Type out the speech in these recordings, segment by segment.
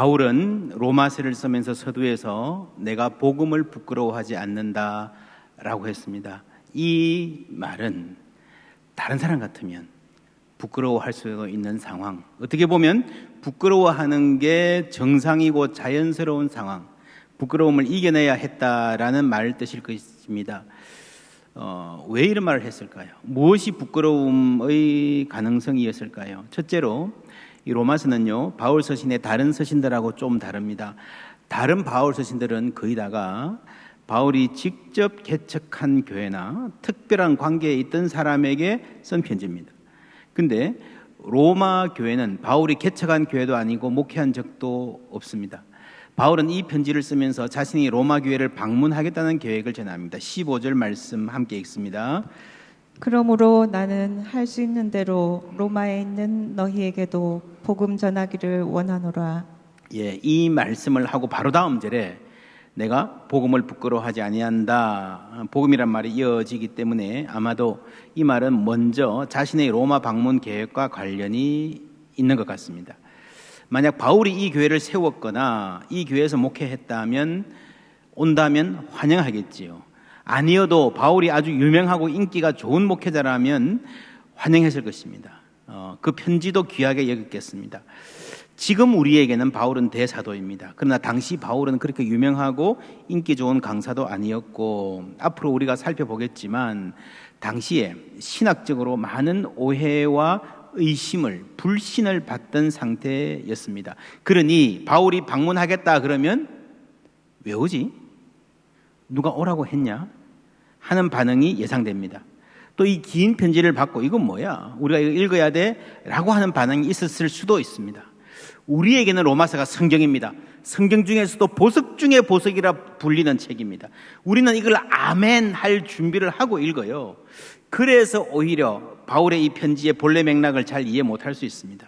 바울은 로마서를 쓰면서 서두에서 내가 복음을 부끄러워하지 않는다라고 했습니다. 이 말은 다른 사람 같으면 부끄러워할 수도 있는 상황, 어떻게 보면 부끄러워하는 게 정상이고 자연스러운 상황, 부끄러움을 이겨내야 했다라는 말 뜻일 것입니다. 왜 이런 말을 했을까요? 무엇이 부끄러움의 가능성이었을까요? 첫째로 이 로마서는요, 바울 서신의 다른 서신들하고 좀 다릅니다. 다른 바울 서신들은 거의 다가 바울이 직접 개척한 교회나 특별한 관계에 있던 사람에게 쓴 편지입니다. 근데 로마 교회는 바울이 개척한 교회도 아니고 목회한 적도 없습니다. 바울은 이 편지를 쓰면서 자신이 로마 교회를 방문하겠다는 계획을 전합니다. 15절 말씀 함께 읽습니다. 그러므로 나는 할 수 있는 대로 로마에 있는 너희에게도 복음 전하기를 원하노라. 이 말씀을 하고 바로 다음 절에 내가 복음을 부끄러워하지 아니한다. 복음이란 말이 이어지기 때문에 아마도 이 말은 먼저 자신의 로마 방문 계획과 관련이 있는 것 같습니다. 만약 바울이 이 교회를 세웠거나 이 교회에서 목회했다면 온다면 환영하겠지요. 아니어도 바울이 아주 유명하고 인기가 좋은 목회자라면 환영했을 것입니다. 그 편지도 귀하게 여겼겠습니다. 지금 우리에게는 바울은 대사도입니다. 그러나 당시 바울은 그렇게 유명하고 인기 좋은 강사도 아니었고, 앞으로 우리가 살펴보겠지만 당시에 신학적으로 많은 오해와 의심을, 불신을 받던 상태였습니다. 그러니 바울이 방문하겠다 그러면 왜 오지? 누가 오라고 했냐? 하는 반응이 예상됩니다. 또 이 긴 편지를 받고 이건 뭐야? 우리가 이거 읽어야 돼? 라고 하는 반응이 있었을 수도 있습니다. 우리에게는 로마서가 성경입니다. 성경 중에서도 보석 중에 보석이라 불리는 책입니다. 우리는 이걸 아멘 할 준비를 하고 읽어요. 그래서 오히려 바울의 이 편지의 본래 맥락을 잘 이해 못할 수 있습니다.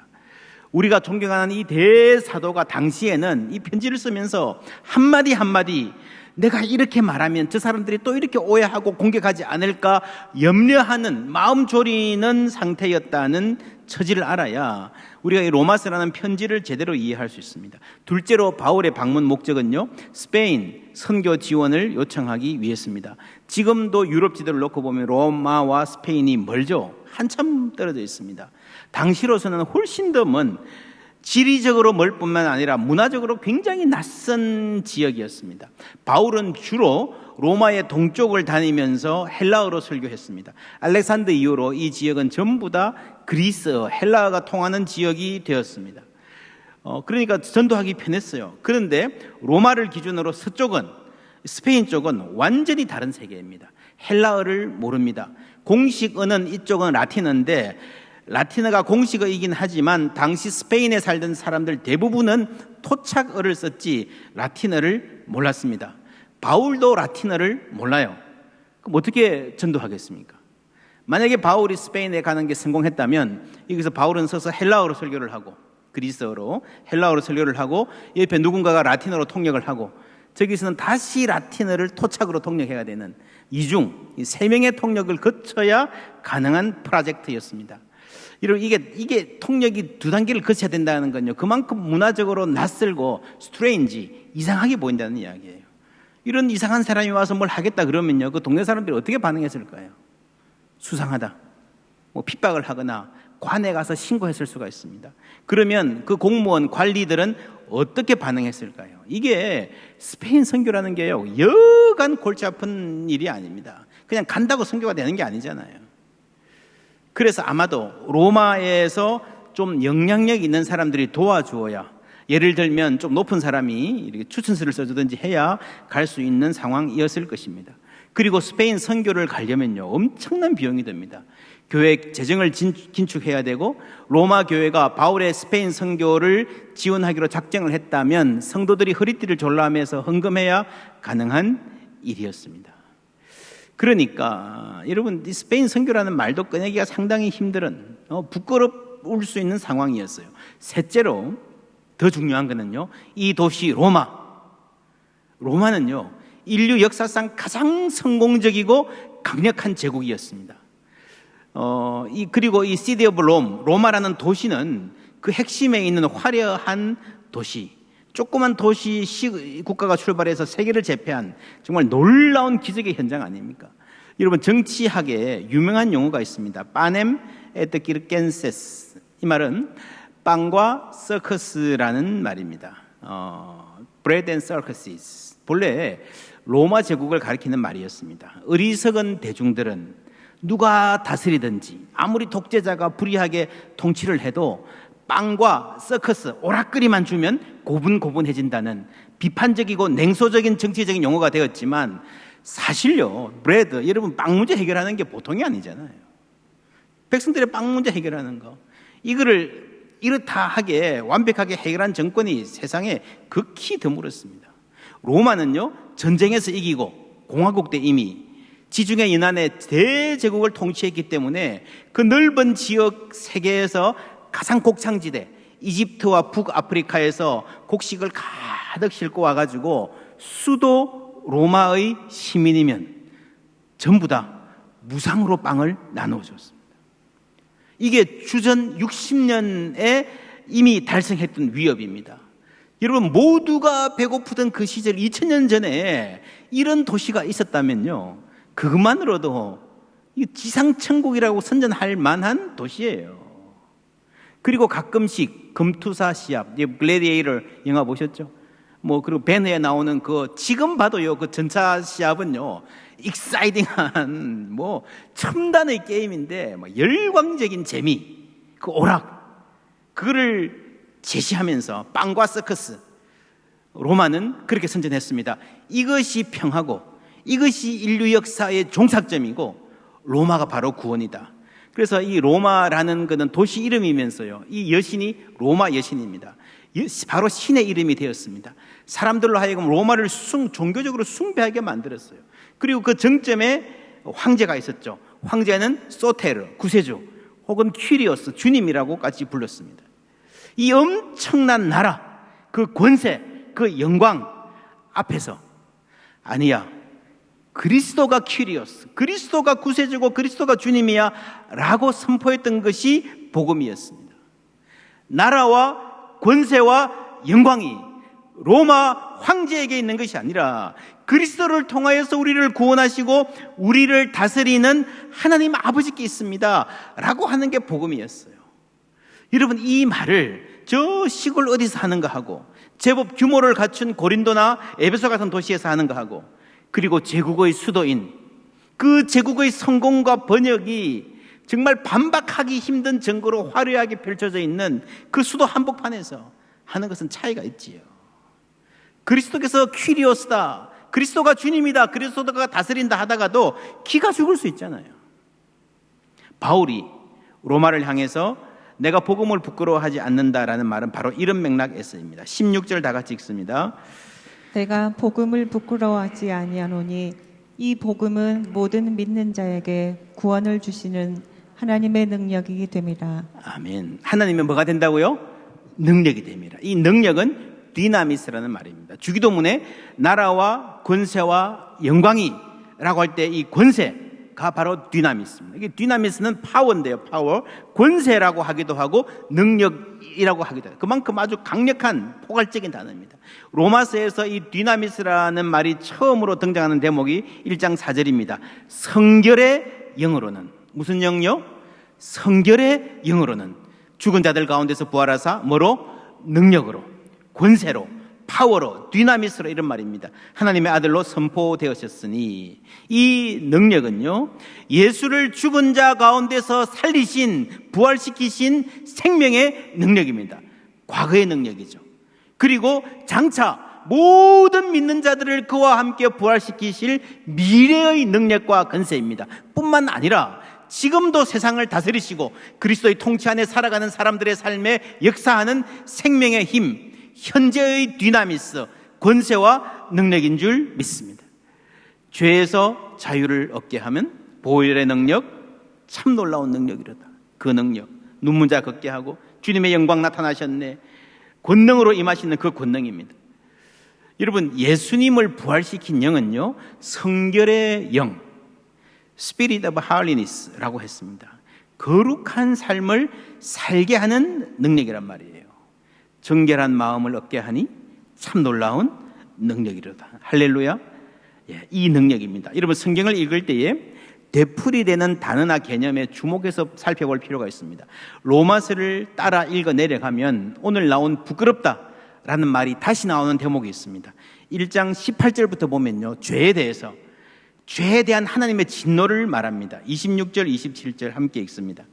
우리가 존경하는 이 대사도가 당시에는 이 편지를 쓰면서 한마디 한마디 내가 이렇게 말하면 저 사람들이 또 이렇게 오해하고 공격하지 않을까 염려하는, 마음 졸이는 상태였다는 처지를 알아야 우리가 이 로마서라는 편지를 제대로 이해할 수 있습니다. 둘째로 바울의 방문 목적은요, 스페인 선교 지원을 요청하기 위해서입니다. 지금도 유럽 지도를 놓고 보면 로마와 스페인이 멀죠. 한참 떨어져 있습니다. 당시로서는 훨씬 더 먼, 지리적으로 멀 뿐만 아니라 문화적으로 굉장히 낯선 지역이었습니다. 바울은 주로 로마의 동쪽을 다니면서 헬라어로 설교했습니다. 알렉산더 이후로 이 지역은 전부 다 그리스어, 헬라어가 통하는 지역이 되었습니다. 그러니까 전도하기 편했어요. 그런데 로마를 기준으로 서쪽은, 스페인 쪽은 완전히 다른 세계입니다. 헬라어를 모릅니다. 공식어는 이쪽은 라틴어인데 라틴어가 공식어이긴 하지만 당시 스페인에 살던 사람들 대부분은 토착어를 썼지 라틴어를 몰랐습니다. 바울도 라틴어를 몰라요. 그럼 어떻게 전도하겠습니까? 만약에 바울이 스페인에 가는 게 성공했다면 여기서 바울은 서서 헬라어로 설교를 하고, 그리스어로 헬라어로 설교를 하고, 옆에 누군가가 라틴어로 통역을 하고, 저기서는 다시 라틴어를 토착으로 통역해야 되는 이중, 이 세 명의 통역을 거쳐야 가능한 프로젝트였습니다. 이게 통역이 두 단계를 거쳐야 된다는 건요, 그만큼 문화적으로 낯설고 스트레인지, 이상하게 보인다는 이야기예요. 이런 이상한 사람이 와서 뭘 하겠다 그러면요, 그 동네 사람들이 어떻게 반응했을까요? 수상하다, 핍박을 하거나 관에 가서 신고했을 수가 있습니다. 그러면 그 공무원, 관리들은 어떻게 반응했을까요? 이게 스페인 선교라는 게요, 여간 골치 아픈 일이 아닙니다. 그냥 간다고 선교가 되는 게 아니잖아요. 그래서 아마도 로마에서 좀 영향력 있는 사람들이 도와주어야, 예를 들면 좀 높은 사람이 이렇게 추천서를 써주든지 해야 갈 수 있는 상황이었을 것입니다. 그리고 스페인 선교를 가려면요, 엄청난 비용이 듭니다. 교회 재정을 긴축해야 되고, 로마 교회가 바울의 스페인 선교를 지원하기로 작정을 했다면 성도들이 허리띠를 졸라매서 헌금해야 가능한 일이었습니다. 그러니까 여러분, 이 스페인 선교라는 말도 꺼내기가 상당히 힘든, 부끄러울 수 있는 상황이었어요. 셋째로 더 중요한 것은요, 이 도시 로마는요, 인류 역사상 가장 성공적이고 강력한 제국이었습니다. 그리고 이 시티 오브 로마라는 도시는 그 핵심에 있는 화려한 도시, 조그만 도시 국가가 출발해서 세계를 제패한 정말 놀라운 기적의 현장 아닙니까? 여러분, 정치학에 유명한 용어가 있습니다. 파넴 에트 기르켄세스. 이 말은 빵과 서커스라는 말입니다. bread and circuses. 본래 로마 제국을 가리키는 말이었습니다. 어리석은 대중들은 누가 다스리든지 아무리 독재자가 불의하게 통치를 해도 빵과 서커스, 오락거리만 주면 고분고분해진다는 비판적이고 냉소적인 정치적인 용어가 되었지만, 사실요, 브레드, 여러분, 빵 문제 해결하는 게 보통이 아니잖아요. 백성들의 빵 문제 해결하는 거, 이거를 이렇다 하게 완벽하게 해결한 정권이 세상에 극히 드물었습니다. 로마는요, 전쟁에서 이기고 공화국 때 이미 지중해 연안의 대제국을 통치했기 때문에 그 넓은 지역 세계에서 가장 곡창지대 이집트와 북아프리카에서 곡식을 가득 싣고 와가지고 수도 로마의 시민이면 전부 다 무상으로 빵을 나눠줬습니다. 이게 주전 60년에 이미 달성했던 위협입니다. 여러분, 모두가 배고프던 그 시절 2000년 전에 이런 도시가 있었다면요, 그것만으로도 지상천국이라고 선전할 만한 도시예요. 그리고 가끔씩 금투사 시합, 글래디에이터 영화 보셨죠? 그리고 벤허에 나오는 지금 봐도요, 그 전차 시합은요, 익사이딩한, 첨단의 게임인데, 열광적인 재미, 그 오락, 그거를 제시하면서 빵과 서커스, 로마는 그렇게 선전했습니다. 이것이 평화고, 이것이 인류 역사의 종착점이고, 로마가 바로 구원이다. 그래서 이 로마라는 것은 도시 이름이면서요, 이 여신이 로마 여신입니다. 바로 신의 이름이 되었습니다. 사람들로 하여금 로마를 종교적으로 숭배하게 만들었어요. 그리고 그 정점에 황제가 있었죠. 황제는 소테르, 구세주, 혹은 퀴리오스, 주님이라고까지 불렀습니다. 이 엄청난 나라, 그 권세, 그 영광 앞에서 아니야, 그리스도가 퀴리오스, 그리스도가 구세주고 그리스도가 주님이야 라고 선포했던 것이 복음이었습니다. 나라와 권세와 영광이 로마 황제에게 있는 것이 아니라 그리스도를 통하여서 우리를 구원하시고 우리를 다스리는 하나님 아버지께 있습니다 라고 하는 게 복음이었어요. 여러분, 이 말을 저 시골 어디서 하는가 하고, 제법 규모를 갖춘 고린도나 에베소 같은 도시에서 하는가 하고, 그리고 제국의 수도인 그 제국의 성공과 번역이 정말 반박하기 힘든 증거로 화려하게 펼쳐져 있는 그 수도 한복판에서 하는 것은 차이가 있지요. 그리스도께서 퀴리오스다, 그리스도가 주님이다, 그리스도가 다스린다 하다가도 기가 죽을 수 있잖아요. 바울이 로마를 향해서 내가 복음을 부끄러워하지 않는다라는 말은 바로 이런 맥락에서입니다. 16절 다 같이 읽습니다. 내가 복음을 부끄러워하지 아니하노니 이 복음은 모든 믿는 자에게 구원을 주시는 하나님의 능력이 됨이라. 아멘. 하나님의 뭐가 된다고요? 능력이 됩니다. 이 능력은 디나미스라는 말입니다. 주기도문에 나라와 권세와 영광이 라고 할 때 이 권세가 바로 디나미스입니다. 이게 디나미스는 파워인데요, 파워. 권세라고 하기도 하고 능력이라고 하기도 해요. 그만큼 아주 강력한 포괄적인 단어입니다. 로마서에서 이 디나미스라는 말이 처음으로 등장하는 대목이 1장 4절입니다. 성결의 영으로는, 무슨 영요? 성결의 영으로는 죽은 자들 가운데서 부활하사 뭐로? 능력으로, 권세로, 파워로, 디나미스로, 이런 말입니다. 하나님의 아들로 선포되었으니, 이 능력은요, 예수를 죽은 자 가운데서 살리신, 부활시키신 생명의 능력입니다. 과거의 능력이죠. 그리고 장차 모든 믿는 자들을 그와 함께 부활시키실 미래의 능력과 권세입니다. 뿐만 아니라 지금도 세상을 다스리시고 그리스도의 통치 안에 살아가는 사람들의 삶에 역사하는 생명의 힘, 현재의 디나미스, 권세와 능력인 줄 믿습니다. 죄에서 자유를 얻게 하면 보혈의 능력, 참 놀라운 능력이로다. 그 능력, 눈문 자 걷게 하고 주님의 영광 나타나셨네, 권능으로 임하시는 그 권능입니다. 여러분, 예수님을 부활시킨 영은요, 성결의 영, Spirit of Holiness라고 했습니다. 거룩한 삶을 살게 하는 능력이란 말이에요. 정결한 마음을 얻게 하니 참 놀라운 능력이로다. 할렐루야. 예, 이 능력입니다. 여러분 성경을 읽을 때에 되풀이되는 단어나 개념에 주목해서 살펴볼 필요가 있습니다. 로마서를 따라 읽어 내려가면 오늘 나온 부끄럽다라는 말이 다시 나오는 대목이 있습니다. 1장 18절부터 보면요, 죄에 대한 하나님의 진노를 말합니다. 26절, 27절 함께 읽습니다.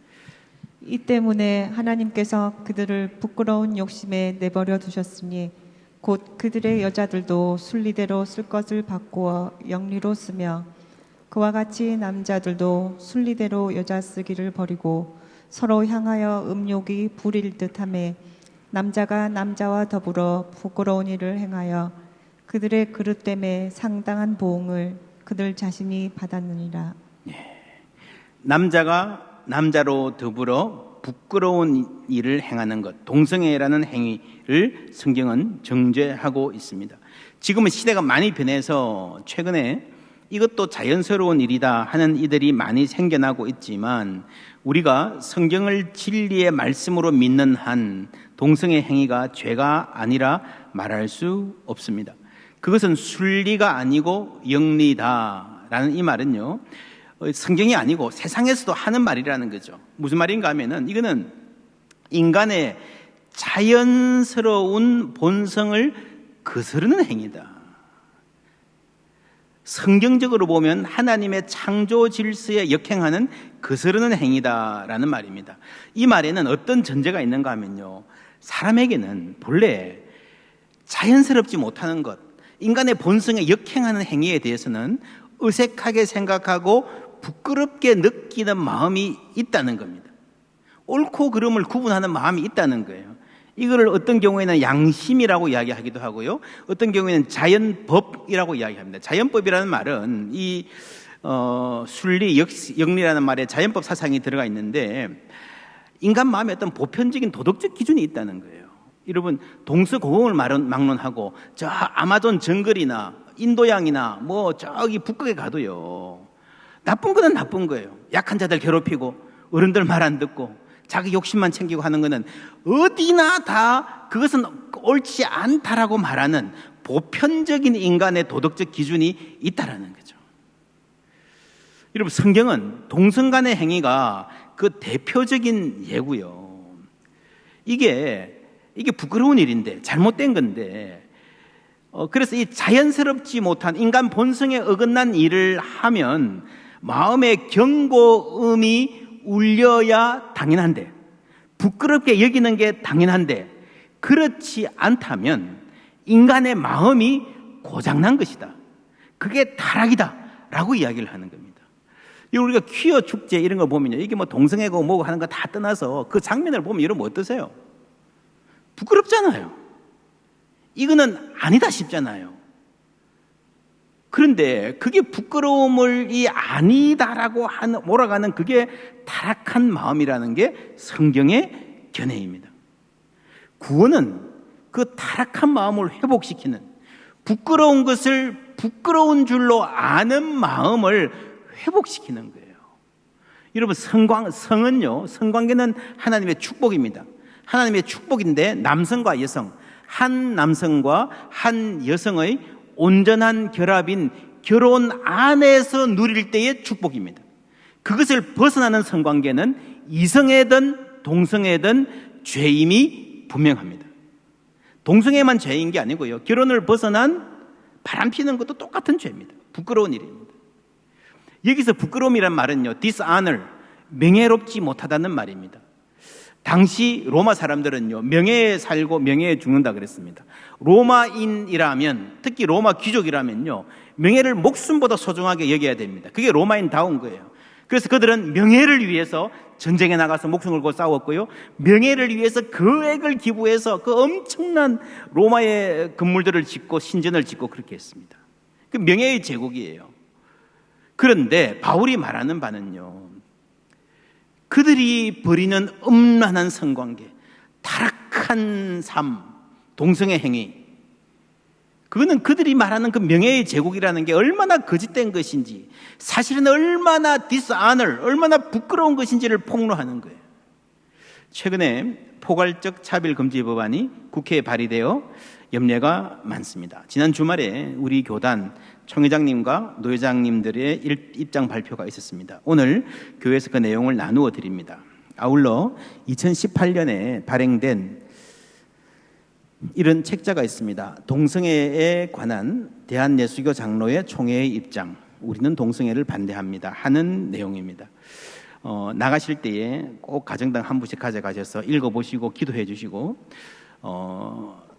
이 때문에 하나님께서 그들을 부끄러운 욕심에 내버려 두셨으니 곧 그들의 여자들도 순리대로 쓸 것을 바꾸어 영리로 쓰며 그와 같이 남자들도 순리대로 여자 쓰기를 버리고 서로 향하여 음욕이 부릴 듯하며 남자가 남자와 더불어 부끄러운 일을 행하여 그들의 그릇 때문에 상당한 보응을 그들 자신이 받았느니라. 남자가 남자로 더불어 부끄러운 일을 행하는 것, 동성애라는 행위를 성경은 정죄하고 있습니다. 지금은 시대가 많이 변해서 최근에 이것도 자연스러운 일이다 하는 이들이 많이 생겨나고 있지만 우리가 성경을 진리의 말씀으로 믿는 한 동성애 행위가 죄가 아니라 말할 수 없습니다. 그것은 순리가 아니고 영리다라는 이 말은요, 성경이 아니고 세상에서도 하는 말이라는 거죠. 무슨 말인가 하면은 이거는 인간의 자연스러운 본성을 거스르는 행위다. 성경적으로 보면 하나님의 창조 질서에 역행하는 거스르는 행위다라는 말입니다. 이 말에는 어떤 전제가 있는가 하면요, 사람에게는 본래 자연스럽지 못하는 것, 인간의 본성에 역행하는 행위에 대해서는 어색하게 생각하고 부끄럽게 느끼는 마음이 있다는 겁니다. 옳고 그름을 구분하는 마음이 있다는 거예요. 이거를 어떤 경우에는 양심이라고 이야기하기도 하고요, 어떤 경우에는 자연법이라고 이야기합니다. 자연법이라는 말은 이 순리, 영리라는 말에 자연법 사상이 들어가 있는데 인간 마음에 어떤 보편적인 도덕적 기준이 있다는 거예요. 여러분 동서고금을 막론하고 저 아마존 정글이나 인도양이나 뭐 저기 북극에 가도요, 나쁜 거는 나쁜 거예요. 약한 자들 괴롭히고 어른들 말 안 듣고 자기 욕심만 챙기고 하는 것은 어디나 다 그것은 옳지 않다라고 말하는 보편적인 인간의 도덕적 기준이 있다라는 거죠. 여러분 성경은 동성 간의 행위가 그 대표적인 예고요. 이게 부끄러운 일인데 잘못된 건데 그래서 이 자연스럽지 못한 인간 본성에 어긋난 일을 하면 마음의 경고음이 울려야 당연한데, 부끄럽게 여기는 게 당연한데, 그렇지 않다면 인간의 마음이 고장난 것이다, 그게 타락이다 라고 이야기를 하는 겁니다. 우리가 퀴어 축제 이런 거 보면요, 이게 뭐 동성애고 뭐고 하는 거 다 떠나서 그 장면을 보면 여러분 어떠세요? 부끄럽잖아요. 이거는 아니다 싶잖아요. 그런데 그게 부끄러움이 아니다라고 몰아가는 그게 타락한 마음이라는 게 성경의 견해입니다. 구원은 그 타락한 마음을 회복시키는, 부끄러운 것을 부끄러운 줄로 아는 마음을 회복시키는 거예요. 여러분 성은요, 성관계는 하나님의 축복입니다. 하나님의 축복인데 남성과 여성, 한 남성과 한 여성의 온전한 결합인 결혼 안에서 누릴 때의 축복입니다. 그것을 벗어나는 성관계는 이성애든 동성애든 죄임이 분명합니다. 동성애만 죄인 게 아니고요, 결혼을 벗어난 바람피는 것도 똑같은 죄입니다. 부끄러운 일입니다. 여기서 부끄러움이란 말은요, dishonor, 명예롭지 못하다는 말입니다. 당시 로마 사람들은요, 명예에 살고 명예에 죽는다 그랬습니다. 로마인이라면, 특히 로마 귀족이라면요, 명예를 목숨보다 소중하게 여겨야 됩니다. 그게 로마인다운 거예요. 그래서 그들은 명예를 위해서 전쟁에 나가서 목숨을 걸고 싸웠고요, 명예를 위해서 거액을 기부해서 그 엄청난 로마의 건물들을 짓고 신전을 짓고 그렇게 했습니다. 그 명예의 제국이에요. 그런데 바울이 말하는 바는요, 그들이 벌이는 음란한 성관계, 타락한 삶, 동성애 행위, 그거는 그들이 말하는 그 명예의 제국이라는 게 얼마나 거짓된 것인지, 사실은 얼마나 dishonor, 얼마나 부끄러운 것인지를 폭로하는 거예요. 최근에 포괄적 차별금지 법안이 국회에 발의되어 염려가 많습니다. 지난 주말에 우리 교단 총회장님과 노회장님들의 입장 발표가 있었습니다. 오늘 교회에서 그 내용을 나누어 드립니다. 아울러 2018년에 발행된 이런 책자가 있습니다. 동성애에 관한 대한예수교 장로회 총회의 입장, 우리는 동성애를 반대합니다 하는 내용입니다. 나가실 때에 꼭 가정당 한 부씩 가져가셔서 읽어보시고 기도해 주시고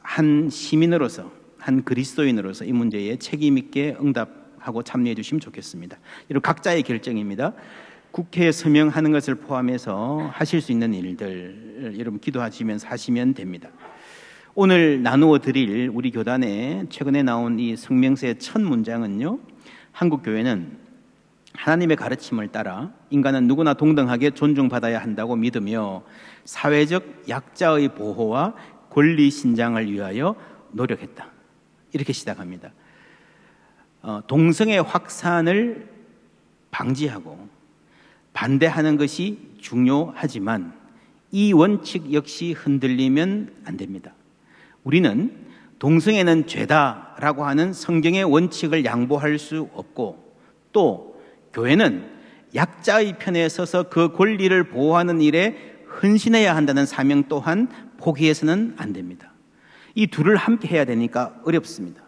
한 시민으로서, 한 그리스도인으로서 이 문제에 책임 있게 응답하고 참여해 주시면 좋겠습니다. 이런 각자의 결정입니다. 국회에 서명하는 것을 포함해서 하실 수 있는 일들 여러분 기도하시면서 하시면 됩니다. 오늘 나누어 드릴 우리 교단에 최근에 나온 이 성명서의 첫 문장은요, 한국교회는 하나님의 가르침을 따라 인간은 누구나 동등하게 존중받아야 한다고 믿으며 사회적 약자의 보호와 권리 신장을 위하여 노력했다. 이렇게 시작합니다. 동성애 확산을 방지하고 반대하는 것이 중요하지만 이 원칙 역시 흔들리면 안 됩니다. 우리는 동성애는 죄다라고 하는 성경의 원칙을 양보할 수 없고, 또 교회는 약자의 편에 서서 그 권리를 보호하는 일에 헌신해야 한다는 사명 또한 포기해서는 안 됩니다. 이 둘을 함께 해야 되니까 어렵습니다.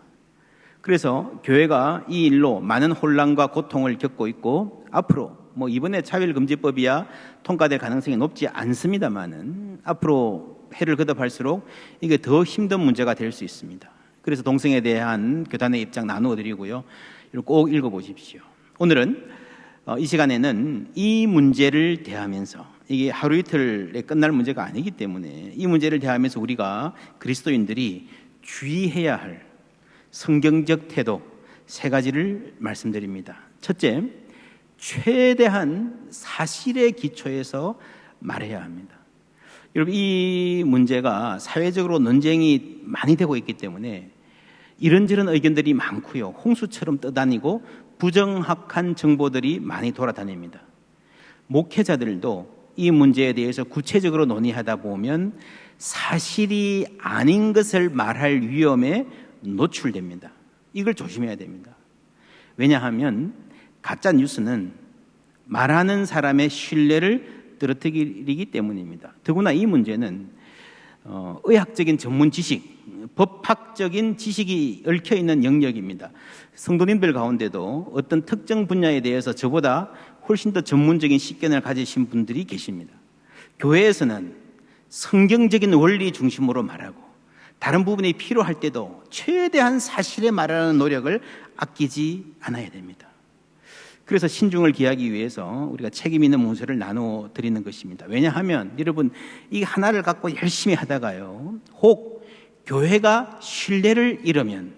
그래서 교회가 이 일로 많은 혼란과 고통을 겪고 있고, 앞으로 이번에 차별금지법이야 통과될 가능성이 높지 않습니다만은 앞으로 해를 거듭할수록 이게 더 힘든 문제가 될 수 있습니다. 그래서 동성애에 대한 교단의 입장 나누어 드리고요. 꼭 읽어보십시오. 오늘은 이 시간에는 이 문제를 대하면서, 이게 하루 이틀에 끝날 문제가 아니기 때문에 이 문제를 대하면서 우리가 그리스도인들이 주의해야 할 성경적 태도 세 가지를 말씀드립니다. 첫째, 최대한 사실의 기초에서 말해야 합니다. 여러분, 이 문제가 사회적으로 논쟁이 많이 되고 있기 때문에 이런저런 의견들이 많고요. 홍수처럼 떠다니고 부정확한 정보들이 많이 돌아다닙니다. 목회자들도 이 문제에 대해서 구체적으로 논의하다 보면 사실이 아닌 것을 말할 위험에 노출됩니다. 이걸 조심해야 됩니다. 왜냐하면 가짜 뉴스는 말하는 사람의 신뢰를 떨어뜨리기 때문입니다. 더구나 이 문제는 의학적인 전문 지식, 법학적인 지식이 얽혀있는 영역입니다. 성도님들 가운데도 어떤 특정 분야에 대해서 저보다 훨씬 더 전문적인 식견을 가지신 분들이 계십니다. 교회에서는 성경적인 원리 중심으로 말하고 다른 부분이 필요할 때도 최대한 사실에 말하는 노력을 아끼지 않아야 됩니다. 그래서 신중을 기하기 위해서 우리가 책임 있는 문서를 나누어 드리는 것입니다. 왜냐하면 여러분, 이 하나를 갖고 열심히 하다가요, 혹 교회가 신뢰를 잃으면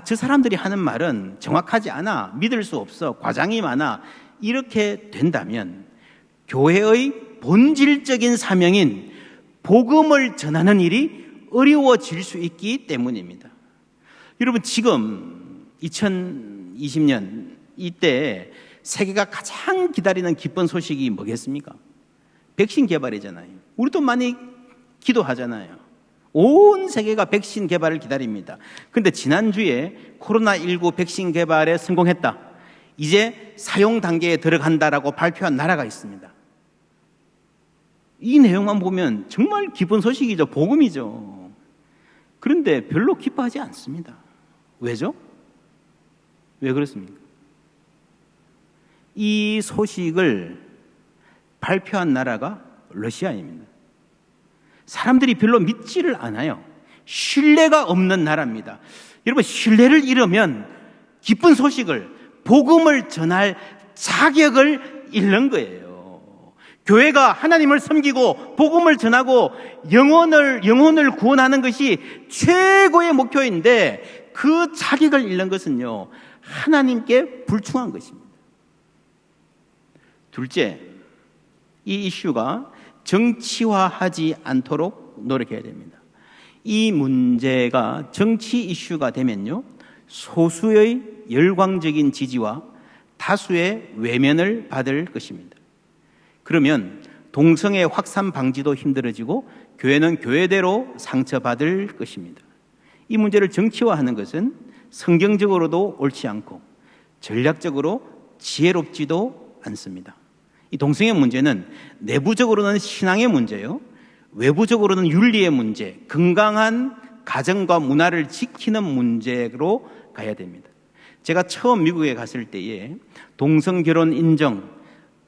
저 사람들이 하는 말은 정확하지 않아, 믿을 수 없어, 과장이 많아, 이렇게 된다면 교회의 본질적인 사명인 복음을 전하는 일이 어려워질 수 있기 때문입니다. 여러분, 지금 2020년 이때 세계가 가장 기다리는 기쁜 소식이 뭐겠습니까? 백신 개발이잖아요. 우리도 많이 기도하잖아요. 온 세계가 백신 개발을 기다립니다. 그런데 지난주에 코로나19 백신 개발에 성공했다, 이제 사용 단계에 들어간다라고 발표한 나라가 있습니다. 이 내용만 보면 정말 기쁜 소식이죠. 복음이죠. 그런데 별로 기뻐하지 않습니다. 왜죠? 왜 그렇습니까? 이 소식을 발표한 나라가 러시아입니다. 사람들이 별로 믿지를 않아요. 신뢰가 없는 나라입니다. 여러분, 신뢰를 잃으면 기쁜 소식을, 복음을 전할 자격을 잃는 거예요. 교회가 하나님을 섬기고 복음을 전하고 영혼을 구원하는 것이 최고의 목표인데 그 자격을 잃는 것은요, 하나님께 불충한 것입니다. 둘째, 이 이슈가 정치화하지 않도록 노력해야 됩니다. 이 문제가 정치 이슈가 되면요, 소수의 열광적인 지지와 다수의 외면을 받을 것입니다. 그러면 동성애 확산 방지도 힘들어지고 교회는 교회대로 상처받을 것입니다. 이 문제를 정치화하는 것은 성경적으로도 옳지 않고 전략적으로 지혜롭지도 않습니다. 이 동성애 문제는 내부적으로는 신앙의 문제요, 외부적으로는 윤리의 문제, 건강한 가정과 문화를 지키는 문제로 가야 됩니다. 제가 처음 미국에 갔을 때에 동성결혼 인정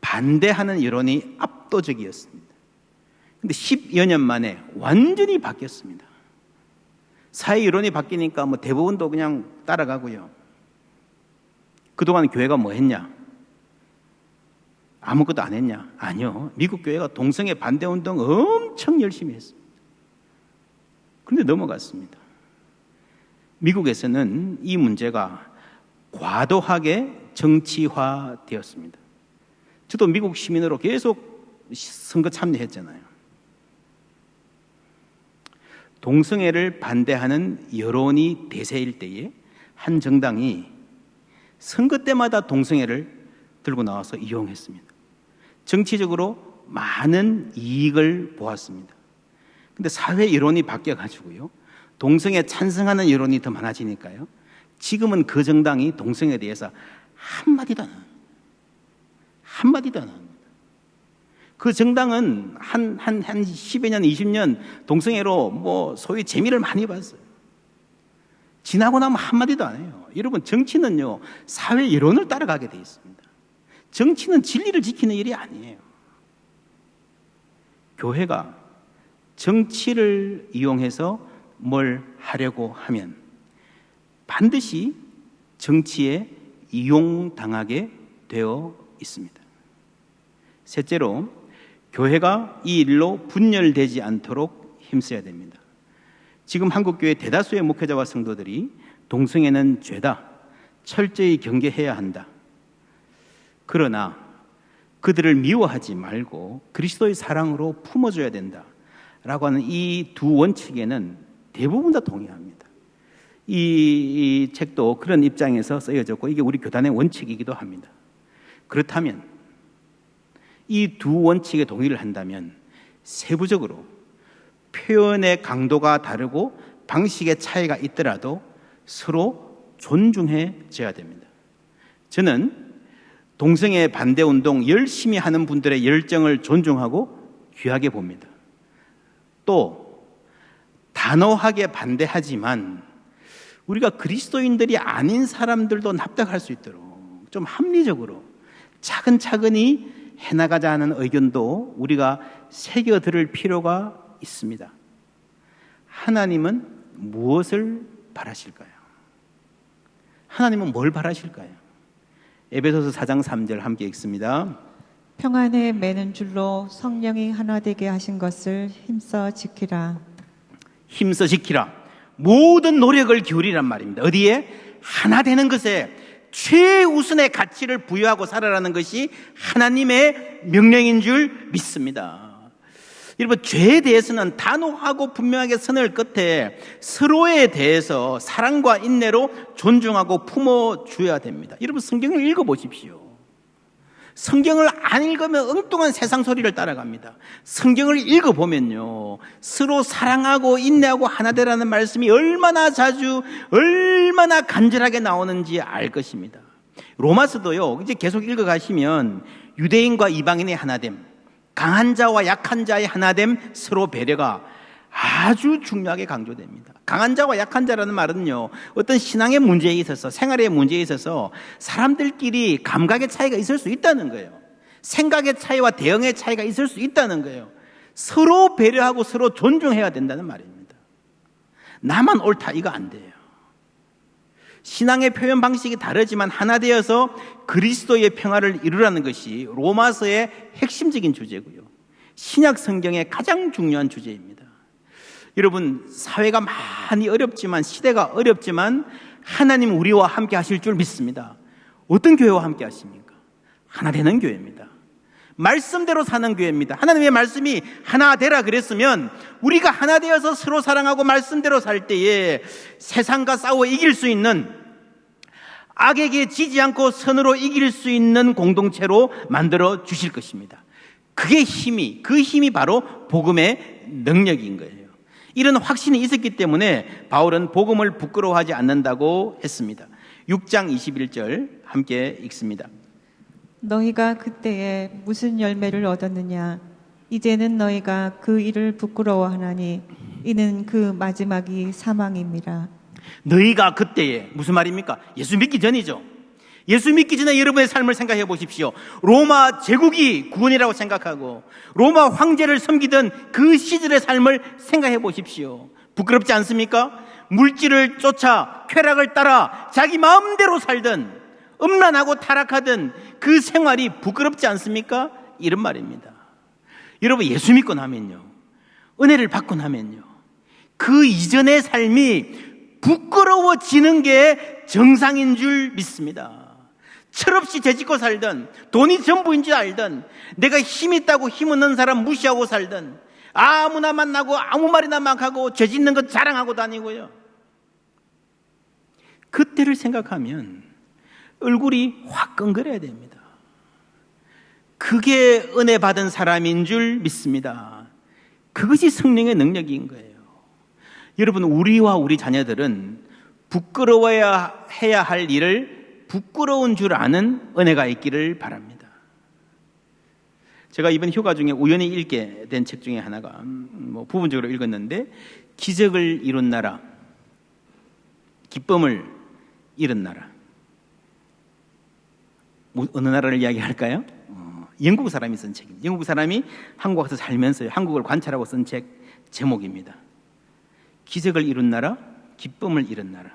반대하는 여론이 압도적이었습니다. 근데 10여 년 만에 완전히 바뀌었습니다. 사회 여론이 바뀌니까 뭐 대부분도 그냥 따라가고요. 그동안 교회가 뭐 했냐? 아무것도 안 했냐? 아니요. 미국 교회가 동성애 반대 운동 엄청 열심히 했습니다. 그런데 넘어갔습니다. 미국에서는 이 문제가 과도하게 정치화되었습니다. 저도 미국 시민으로 계속 선거 참여했잖아요. 동성애를 반대하는 여론이 대세일 때에 한 정당이 선거 때마다 동성애를 들고 나와서 이용했습니다. 정치적으로 많은 이익을 보았습니다. 근데 사회 여론이 바뀌어가지고요, 동성애 찬성하는 여론이 더 많아지니까요, 지금은 그 정당이 동성애에 대해서 한마디도 안 합니다. 그 정당은 한 10여 년, 20년 동성애로 뭐 소위 재미를 많이 봤어요. 지나고 나면 한마디도 안 해요. 여러분, 정치는요, 사회 여론을 따라가게 돼 있습니다. 정치는 진리를 지키는 일이 아니에요. 교회가 정치를 이용해서 뭘 하려고 하면 반드시 정치에 이용당하게 되어 있습니다. 셋째로, 교회가 이 일로 분열되지 않도록 힘써야 됩니다. 지금 한국교회 대다수의 목회자와 성도들이 동성애는 죄다, 철저히 경계해야 한다, 그러나 그들을 미워하지 말고 그리스도의 사랑으로 품어줘야 된다 라고 하는 이 두 원칙에는 대부분 다 동의합니다. 이 책도 그런 입장에서 쓰여졌고, 이게 우리 교단의 원칙이기도 합니다. 그렇다면 이 두 원칙에 동의를 한다면 세부적으로 표현의 강도가 다르고 방식의 차이가 있더라도 서로 존중해줘야 됩니다. 저는 동성애 반대 운동 열심히 하는 분들의 열정을 존중하고 귀하게 봅니다. 또 단호하게 반대하지만 우리가 그리스도인들이 아닌 사람들도 납득할 수 있도록 좀 합리적으로 차근차근히 해나가자 하는 의견도 우리가 새겨 들을 필요가 있습니다. 하나님은 무엇을 바라실까요? 하나님은 뭘 바라실까요? 에베소서 4장 3절 함께 읽습니다. 평안에 매는 줄로 성령이 하나 되게 하신 것을 힘써 지키라. 힘써 지키라. 모든 노력을 기울이란 말입니다. 어디에? 하나 되는 것에 최우선의 가치를 부여하고 살아라는 것이 하나님의 명령인 줄 믿습니다. 여러분, 죄에 대해서는 단호하고 분명하게 선을 끝에 서로에 대해서 사랑과 인내로 존중하고 품어줘야 됩니다. 여러분, 성경을 읽어보십시오. 성경을 안 읽으면 엉뚱한 세상 소리를 따라갑니다. 성경을 읽어보면요, 서로 사랑하고 인내하고 하나 되라는 말씀이 얼마나 자주, 얼마나 간절하게 나오는지 알 것입니다. 로마서도요, 이제 계속 읽어가시면 유대인과 이방인의 하나됨, 강한 자와 약한 자의 하나됨, 서로 배려가 아주 중요하게 강조됩니다. 강한 자와 약한 자라는 말은요, 어떤 신앙의 문제에 있어서, 생활의 문제에 있어서 사람들끼리 감각의 차이가 있을 수 있다는 거예요. 생각의 차이와 대응의 차이가 있을 수 있다는 거예요. 서로 배려하고 서로 존중해야 된다는 말입니다. 나만 옳다, 이거 안 돼요. 신앙의 표현 방식이 다르지만 하나 되어서 그리스도의 평화를 이루라는 것이 로마서의 핵심적인 주제고요, 신약 성경의 가장 중요한 주제입니다. 여러분, 사회가 많이 어렵지만, 시대가 어렵지만 하나님 우리와 함께 하실 줄 믿습니다. 어떤 교회와 함께 하십니까? 하나 되는 교회입니다. 말씀대로 사는 교회입니다. 하나님의 말씀이 하나 되라 그랬으면 우리가 하나 되어서 서로 사랑하고 말씀대로 살 때에 세상과 싸워 이길 수 있는, 악에게 지지 않고 선으로 이길 수 있는 공동체로 만들어 주실 것입니다. 그 힘이 바로 복음의 능력인 거예요. 이런 확신이 있었기 때문에 바울은 복음을 부끄러워하지 않는다고 했습니다. 6장 21절 함께 읽습니다. 너희가 그때에 무슨 열매를 얻었느냐? 이제는 너희가 그 일을 부끄러워하나니 이는 그 마지막이 사망입니다. 너희가 그때에 무슨 말입니까? 예수 믿기 전이죠. 예수 믿기 전에 여러분의 삶을 생각해 보십시오. 로마 제국이 구원이라고 생각하고 로마 황제를 섬기던 그 시절의 삶을 생각해 보십시오. 부끄럽지 않습니까? 물질을 쫓아 쾌락을 따라 자기 마음대로 살던 음란하고 타락하던 그 생활이 부끄럽지 않습니까? 이런 말입니다. 여러분, 예수 믿고 나면요, 은혜를 받고 나면요, 그 이전의 삶이 부끄러워지는 게 정상인 줄 믿습니다. 철없이 죄짓고 살던, 돈이 전부인 줄 알던, 내가 힘 있다고 힘 없는 사람 무시하고 살던, 아무나 만나고 아무 말이나 막 하고 죄짓는 것 자랑하고 다니고요, 그때를 생각하면 얼굴이 화끈거려야 됩니다. 그게 은혜 받은 사람인 줄 믿습니다. 그것이 성령의 능력인 거예요. 여러분, 우리와 우리 자녀들은 부끄러워야 해야 할 일을 부끄러운 줄 아는 은혜가 있기를 바랍니다. 제가 이번 휴가 중에 우연히 읽게 된 책 중에 하나가 부분적으로 읽었는데, 기적을 이룬 나라, 기쁨을 잃은 나라. 어느 나라를 이야기할까요? 영국 사람이 쓴 책입니다. 영국 사람이 한국 와서 살면서 한국을 관찰하고 쓴 책 제목입니다. 기적을 이룬 나라, 기쁨을 잃은 나라.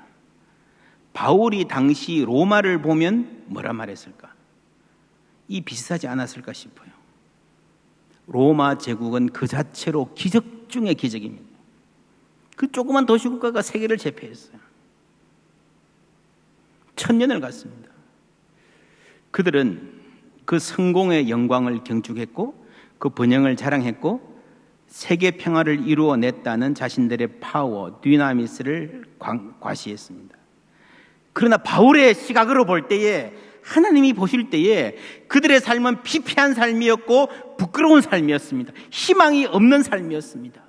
바울이 당시 로마를 보면 뭐라 말했을까? 이 비슷하지 않았을까 싶어요. 로마 제국은 그 자체로 기적 중의 기적입니다. 그 조그만 도시국가가 세계를 제패했어요. 1000년을 갔습니다. 그들은 그 성공의 영광을 경축했고 그 번영을 자랑했고 세계 평화를 이루어냈다는 자신들의 파워, 디나미스를 과시했습니다. 그러나 바울의 시각으로 볼 때에, 하나님이 보실 때에 그들의 삶은 피폐한 삶이었고 부끄러운 삶이었습니다. 희망이 없는 삶이었습니다.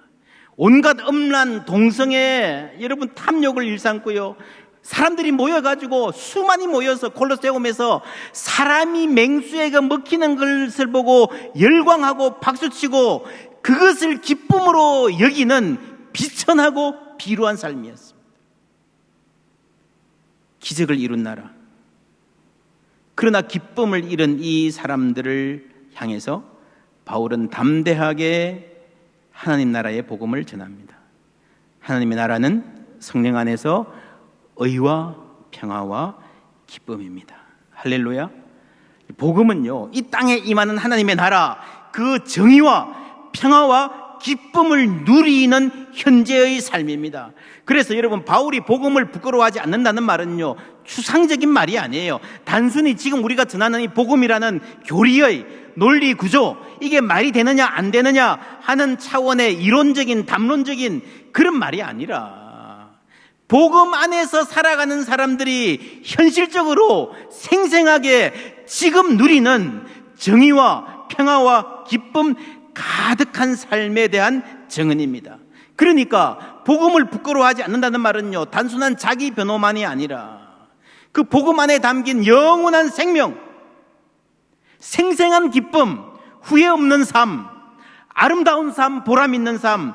온갖 음란, 동성애, 여러분 탐욕을 일삼고요, 사람들이 모여가지고 수많이 모여서 콜로세움에서 사람이 맹수에게 먹히는 것을 보고 열광하고 박수치고 그것을 기쁨으로 여기는 비천하고 비루한 삶이었습니다. 기적을 이룬 나라. 그러나 기쁨을 잃은 이 사람들을 향해서 바울은 담대하게 하나님 나라의 복음을 전합니다. 하나님의 나라는 성령 안에서 의와 평화와 기쁨입니다. 할렐루야. 복음은요, 이 땅에 임하는 하나님의 나라, 그 정의와 평화와 기쁨을 누리는 현재의 삶입니다. 그래서 여러분, 바울이 복음을 부끄러워하지 않는다는 말은요, 추상적인 말이 아니에요. 단순히 지금 우리가 전하는 이 복음이라는 교리의 논리 구조, 이게 말이 되느냐 안 되느냐 하는 차원의 이론적인 담론적인 그런 말이 아니라, 복음 안에서 살아가는 사람들이 현실적으로 생생하게 지금 누리는 정의와 평화와 기쁨 가득한 삶에 대한 증언입니다. 그러니까 복음을 부끄러워하지 않는다는 말은요, 단순한 자기 변호만이 아니라 그 복음 안에 담긴 영원한 생명, 생생한 기쁨, 후회 없는 삶, 아름다운 삶, 보람 있는 삶,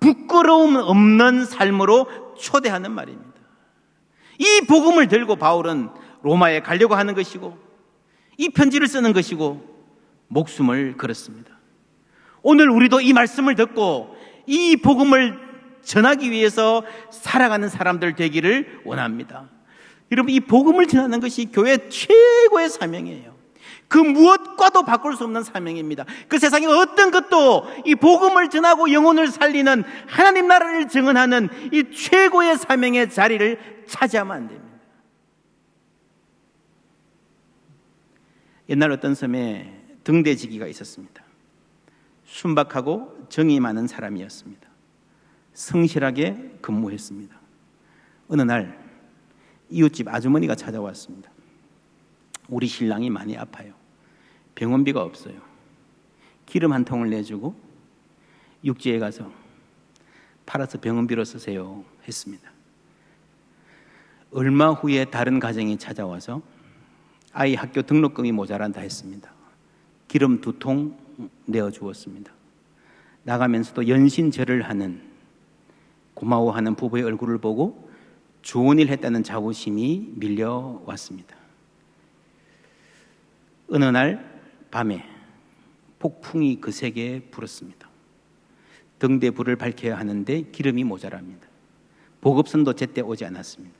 부끄러움 없는 삶으로 초대하는 말입니다. 이 복음을 들고 바울은 로마에 가려고 하는 것이고 이 편지를 쓰는 것이고 목숨을 걸었습니다. 오늘 우리도 이 말씀을 듣고 이 복음을 전하기 위해서 살아가는 사람들 되기를 원합니다. 여러분, 이 복음을 전하는 것이 교회 최고의 사명이에요. 그 무엇과도 바꿀 수 없는 사명입니다. 그 세상에 어떤 것도 이 복음을 전하고 영혼을 살리는 하나님 나라를 증언하는 이 최고의 사명의 자리를 차지하면 안 됩니다. 옛날 어떤 섬에 등대지기가 있었습니다. 순박하고 정이 많은 사람이었습니다. 성실하게 근무했습니다. 어느 날 이웃집 아주머니가 찾아왔습니다. 우리 신랑이 많이 아파요. 병원비가 없어요. 기름 한 통을 내주고 육지에 가서 팔아서 병원 빌어 쓰세요 했습니다. 얼마 후에 다른 가정이 찾아와서 아이 학교 등록금이 모자란다 했습니다. 기름 2통 내어주었습니다. 나가면서도 연신절을 하는, 고마워하는 부부의 얼굴을 보고 좋은 일 했다는 자부심이 밀려왔습니다. 어느 날 밤에 폭풍이 거세게 불었습니다. 등대 불을 밝혀야 하는데 기름이 모자랍니다. 보급선도 제때 오지 않았습니다.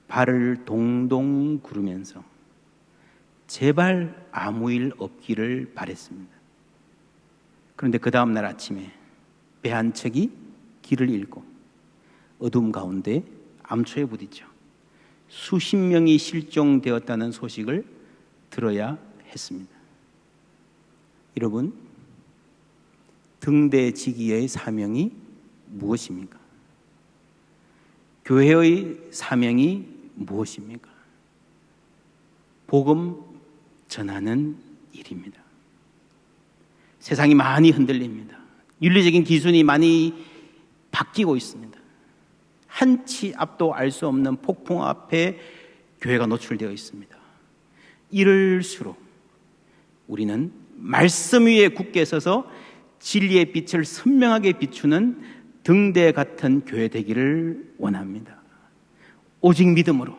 발을 동동 구르면서 제발 아무 일 없기를 바랬습니다. 그런데 그 다음 날 아침에 배 한 척이 길을 잃고 어둠 가운데 암초에 부딪혀 수십 명이 실종되었다는 소식을 들어야 했습니다. 여러분, 등대지기의 사명이 무엇입니까? 교회의 사명이 무엇입니까? 복음 전하는 일입니다. 세상이 많이 흔들립니다. 윤리적인 기준이 많이 바뀌고 있습니다. 한치 앞도 알 수 없는 폭풍 앞에 교회가 노출되어 있습니다. 이럴수록 우리는 말씀 위에 굳게 서서 진리의 빛을 선명하게 비추는 등대 같은 교회 되기를 원합니다. 오직 믿음으로,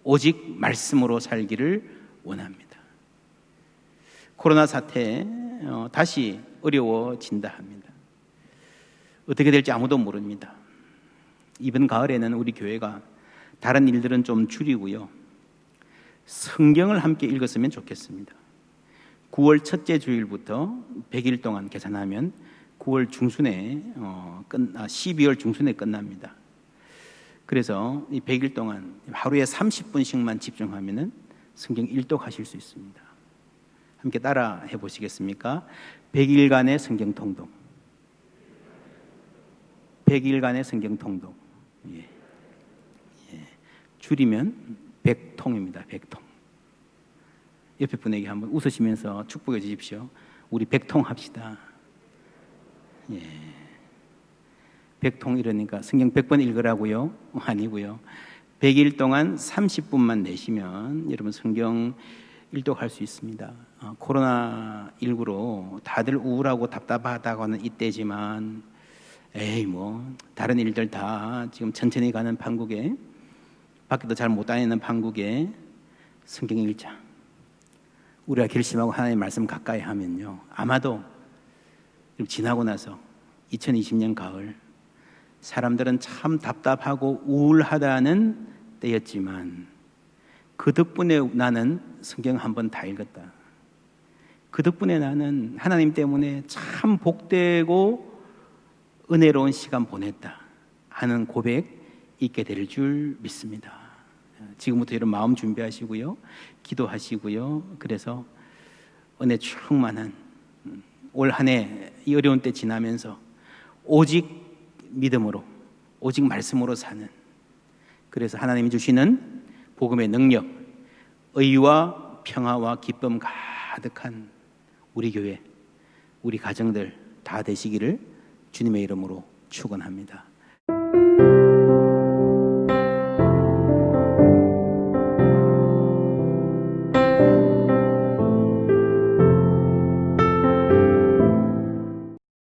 오직 말씀으로 살기를 원합니다. 코로나 사태 다시 어려워진다 합니다. 어떻게 될지 아무도 모릅니다. 이번 가을에는 우리 교회가 다른 일들은 좀 줄이고요, 성경을 함께 읽었으면 좋겠습니다. 9월 첫째 주일부터 100일 동안 계산하면 9월 중순에 12월 중순에 끝납니다. 그래서 이 100일 동안 하루에 30분씩만 집중하면은 성경 일독하실 수 있습니다. 함께 따라 해보시겠습니까? 100일간의 성경 통독. 100일간의 성경 통독. 예. 줄이면 100통입니다. 100통. 옆에 분에게 한번 웃으시면서 축복해 주십시오. 우리 100통 합시다. 예. 100통 이러니까 성경 100번 읽으라고요? 아니고요. 100일 동안 30분만 내시면 여러분 성경 일독할 수 있습니다. 코로나19로 다들 우울하고 답답하다고 하는 이때지만 다른 일들 다 지금 천천히 가는 판국에, 밖에도 잘 못 다니는 판국에 성경 읽자. 우리가 결심하고 하나님의 말씀 가까이 하면요, 아마도 지나고 나서 2020년 가을, 사람들은 참 답답하고 우울하다는 때였지만 그 덕분에 나는 성경 한 번 다 읽었다. 그 덕분에 나는 하나님 때문에 참 복되고 은혜로운 시간 보냈다 하는 고백 있게 될 줄 믿습니다. 지금부터 여러분 마음 준비하시고요, 기도하시고요. 그래서 은혜 충만한 올 한 해 이 어려운 때 지나면서 오직 믿음으로, 오직 말씀으로 사는, 그래서 하나님이 주시는 복음의 능력, 의와 평화와 기쁨 가득한 우리 교회, 우리 가정들 다 되시기를 주님의 이름으로 축원합니다.